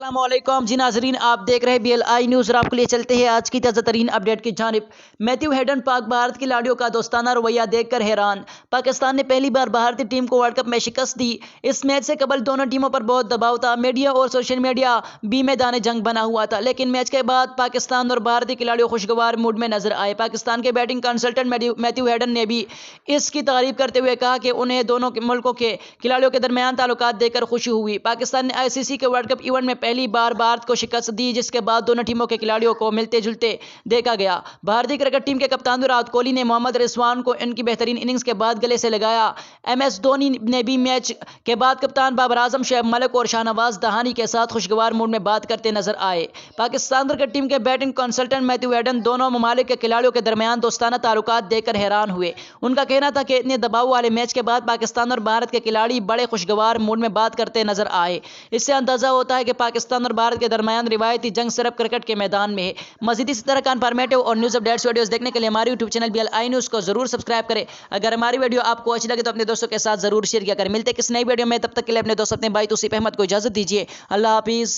अस्सलामुअलैकुम जी नाजरीन, आप देख रहे हैं BLI न्यूज़ और आपके लिए चलते हैं आज की ताज़ा तरीन अपडेट की जानिब। मैथ्यू हेडन पाक भारत खिलाड़ियों का दोस्ताना रवैया देखकर हैरान। पाकिस्तान ने पहली बार भारतीय टीम को वर्ल्ड कप में शिकस्त दी। इस मैच से कबल दोनों टीमों पर बहुत दबाव था। मीडिया और सोशल मीडिया भी मैदान जंग बना हुआ था, लेकिन मैच के बाद पाकिस्तान और भारतीय खिलाड़ियों खुशगवार मूड में नजर आए। पाकिस्तान के बैटिंग कंसल्टेंट मैथ्यू हेडन ने भी इसकी तारीफ करते हुए कहा कि उन्हें दोनों मुल्कों के खिलाड़ियों के दरमियान ताल्लुकात देखकर खुशी हुई। पाकिस्तान ने ICC के वर्ल्ड कप इवेंट में पहली बार भारत को शिकस्त दी, जिसके बाद दोनों टीमों के खिलाड़ियों को मिलते जुलते देखा गया। भारतीय क्रिकेट टीम के कप्तान विराट कोहली ने मोहम्मद रिजवान को इनकी बेहतरीन इनिंग्स के बाद गले से लगाया। MS धोनी ने भी मैच के बाद कप्तान बाबर आजम, शुएब मलिक और शाहनवाज दहानी के साथ खुशगवार मूड में बात करते नजर आए। पाकिस्तान क्रिकेट टीम के बैटिंग कंसल्टेंट मैथ्यू हेडन दोनों ममालिक के खिलाड़ियों के दरमियान दोस्ताना ताल्लुकात देखकर हैरान हुए। उनका कहना था कि इतने दबाव वाले मैच के बाद पाकिस्तान और भारत के खिलाड़ी बड़े खुशगवार मूड में बात करते नजर आए। इससे अंदाजा होता है कि पाकिस्तान और भारत के दरमियान रिवायती जंग सिर्फ क्रिकेट के मैदान में है। मज़ीद इसी तरह का इन्फॉर्मेटिव और न्यूज़ अपडेट्स वीडियोस देखने के लिए हमारे यूट्यूब चैनल BLI न्यूज़ को जरूर सब्सक्राइब करें। अगर हमारी वीडियो आपको अच्छी लगे तो अपने दोस्तों के साथ जरूर शेयर किया करें। मिलते किस नई वीडियो में, तब तक के लिए अपने दोस्त अपने भाई तौसीफ अहमद को इजाजत दीजिए। अल्लाह हाफिज़।